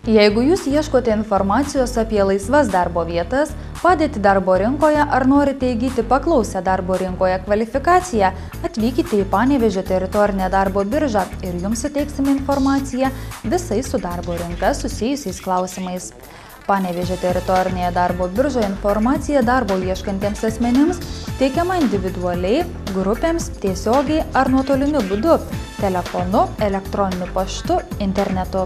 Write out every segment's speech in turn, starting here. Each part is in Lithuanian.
Jeigu jūs ieškote informacijos apie laisvas darbo vietas, padėtį darbo rinkoje ar norite įgyti paklausę darbo rinkoje kvalifikaciją, atvykite į Panevėžio teritorinę darbo biržą ir jums suteiksime informaciją visais su darbo rinka susijusiais klausimais. Panevėžio teritorinėje darbo biržoje informacija darbo ieškantiems asmenims teikiama individualiai, grupėms, tiesiogiai ar nuotoliniu būdu, telefonu, elektroniniu paštu, internetu.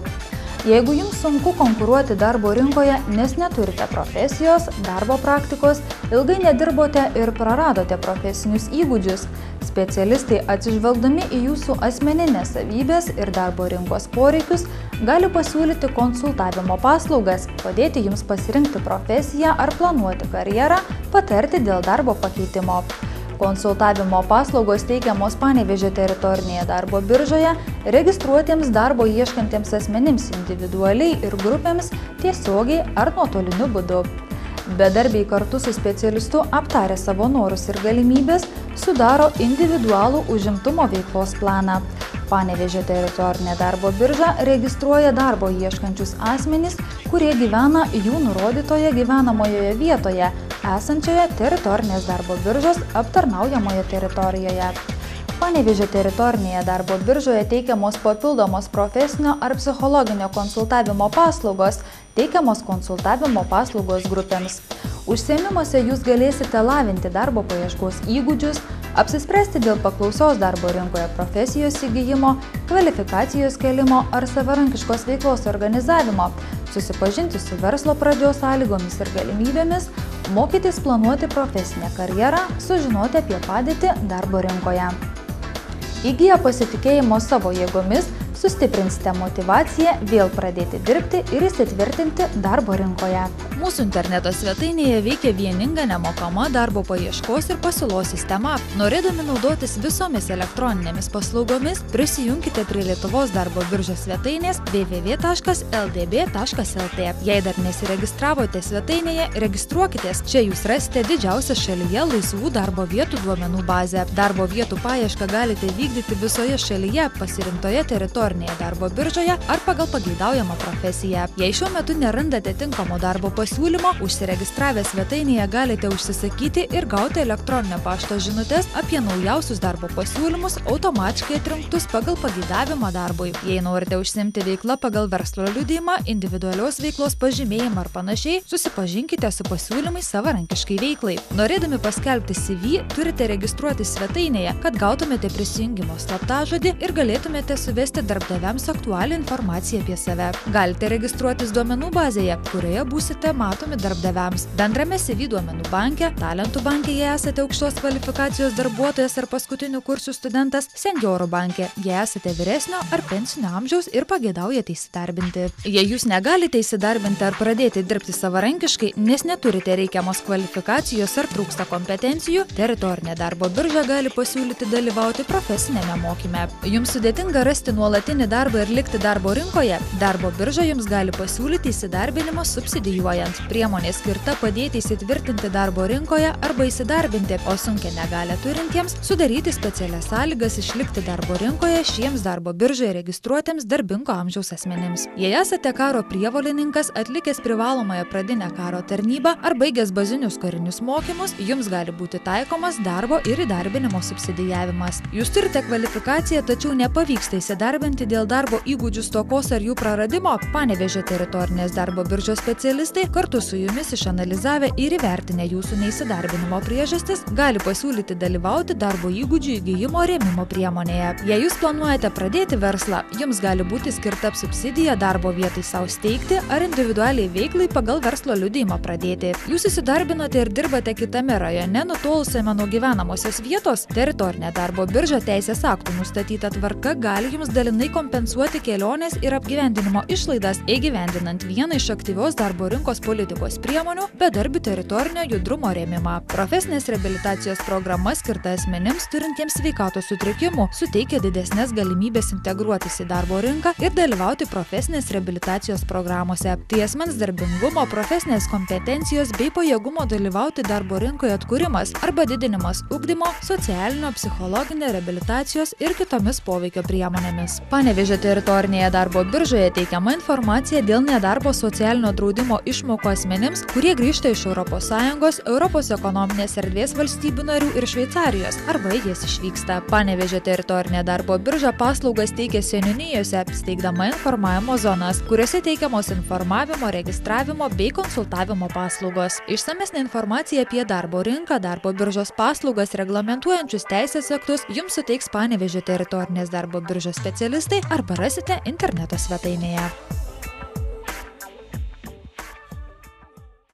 Jeigu jums sunku konkuruoti darbo rinkoje, nes neturite profesijos, darbo praktikos, ilgai nedirbote ir praradote profesinius įgūdžius, specialistai atsižvelgdami į jūsų asmeninės savybės ir darbo rinkos poreikius gali pasiūlyti konsultavimo paslaugas, padėti jums pasirinkti profesiją ar planuoti karjerą, patarti dėl darbo pakeitimo. Konsultavimo paslaugos teikiamos Panevėžio teritorinėje darbo biržoje registruotiems darbo ieškantiems asmenims individualiai ir grupėms tiesiogiai ar nuotoliniu būdu. Bedarbiai kartu su specialistu aptarę savo norus ir galimybės sudaro individualų užimtumo veiklos planą. Panevėžio teritorinė darbo birža registruoja darbo ieškančius asmenys, kurie gyvena jų nurodytoje gyvenamojoje vietoje, esančioje teritorinės darbo biržos aptarnaujamoje teritorijoje. Panevėžio teritorinėje darbo biržoje teikiamos papildomos profesinio ar psichologinio konsultavimo paslaugos, teikiamos konsultavimo paslaugos grupėms. Užsiėmimuose jūs galėsite lavinti darbo paieškos įgūdžius, apsispręsti dėl paklausios darbo rinkoje profesijos įgyjimo, kvalifikacijos kėlimo ar savarankiškos veiklos organizavimo, susipažinti su verslo pradžios sąlygomis ir galimybėmis, mokytis planuoti profesinę karjerą, sužinoti apie padėtį darbo rinkoje. Įgiję pasitikėjimo savo jėgomis, sustiprinsite motyvaciją vėl pradėti dirbti ir įsitvirtinti darbo rinkoje. Mūsų interneto svetainėje veikia vieninga nemokama darbo paieškos ir pasiūlos sistema. Norėdami naudotis visomis elektroninėmis paslaugomis, prisijunkite prie Lietuvos darbo biržos svetainės www.ldb.lt. Jei dar nesiregistravote svetainėje, registruokitės. Čia jūs rasite didžiausią šalyje laisvų darbo vietų duomenų bazę. Darbo vietų paiešką galite vykdyti visoje šalyje pasirinktoje teritorinėje darbo biržoje ar pagal pageidaujamą profesiją. Jei šiuo metu nerandate tinkamo darbo pasiūlymo, užsiregistravę svetainėje galite užsisakyti ir gauti elektroninio pašto žinutes apie naujausius darbo pasiūlymus automatiškai atrinktus pagal pageidavimą darbui. Jei norite užsiimti veiklą pagal verslo liudijimą, individualios veiklos pažymėjimą ar panašiai, susipažinkite su pasiūlymais savarankiškai veiklai. Norėdami paskelbti CV, turite registruoti svetainėje, kad gautumėte prisijungimo slaptažodį ir galėtumėte suvesti darbdaviams aktualią informaciją apie save. Galite registruotis duomenų bazėje, kurioje būsite matomi darbdaviams. Bendrame CV duomenų banke, talentų banke, jei esate aukštos kvalifikacijos darbuotojas ar paskutinių kursų studentas, senjorų banke, jei esate vyresnio ar pensinio amžiaus ir pageidaujate įsidarbinti. Jei jūs negalite įsidarbinti ar pradėti dirbti savarankiškai, nes neturite reikiamos kvalifikacijos ar trūksta kompetencijų, teritorinė darbo birža gali pasiūlyti dalyvauti profesinėme mokyme. Jums sudėtinga rasti nuolatinį darbą ir likti darbo rinkoje? Darbo birža jums gali pasiūlyti įsidarbinimą subsidijuojant. Priemonė skirta padėti įsitvirtinti darbo rinkoje arba įsidarbinti, o sunkią negalią turintiems sudaryti specialias sąlygas išlikti darbo rinkoje šiems darbo biržoje registruotiems darbingo amžiaus asmenims. Jei esate karo prievolininkas, atlikęs privalomąją pradinę karo tarnybą ar baigęs bazinius karinius mokymus, jums gali būti taikomas darbo ir įdarbinimo subsidijavimas. Jūs turite kvalifikaciją, tačiau nepavyksta įsidarbinti dėl darbo įgūdžių stokos ar jų praradimo? Panevėžio teritorinės darbo biržos specialistai kartu su jumis išanalizavę ir įvertinę jūsų neįsidarbinimo priežastis, gali pasiūlyti dalyvauti darbo įgūdžių įgyjimo rėmimo priemonėje. Jei jūs planuojate pradėti verslą, jums gali būti skirta subsidija darbo vietai savo steigti ar individualiai veiklai pagal verslo liudijimą pradėti. Jūs įsidarbinote ir dirbate kitame rajone nutolusiame nuo gyvenamosios vietos, teritorinė darbo birža teisės aktų nustatyta tvarka gali jums dalinai kompensuoti kelionės ir apgyvendinimo išlaidas įgyvendinant vieną iš aktyvios darbo rinkos politikos priemonių bedarbių teritorinio judrumo rėmimą. Profesinės reabilitacijos programa skirta asmenims turintiems sveikatos sutrikimų suteikia didesnės galimybės integruotis į darbo rinką ir dalyvauti profesinės reabilitacijos programuose. Tai asmens darbingumo, profesinės kompetencijos bei pajėgumo dalyvauti darbo rinkoje atkūrimas arba didinimas ugdymo, socialinio, psichologinio reabilitacijos ir kitomis poveikio priemonėmis. Panevėžio teritorinėje darbo biržoje teikiama informacija dėl nedarbo socialinio draudimo išmokų asmenims, kurie grįžta iš ES, Europos ekonominės erdvės valstybių narių ir Šveicarijos arba jas išvyksta. Panevėžio teritorinė darbo birža paslaugas teikia seniūnijose, steigdama informavimo zonas, kuriuose teikiamos informavimo, registravimo bei konsultavimo paslaugos. Išsamesnė informacija apie darbo rinką, darbo biržos paslaugas, reglamentuojančius teisės aktus jums suteiks Panevėžio teritorinės darbo biržos specialistai arba rasite interneto svetainėje.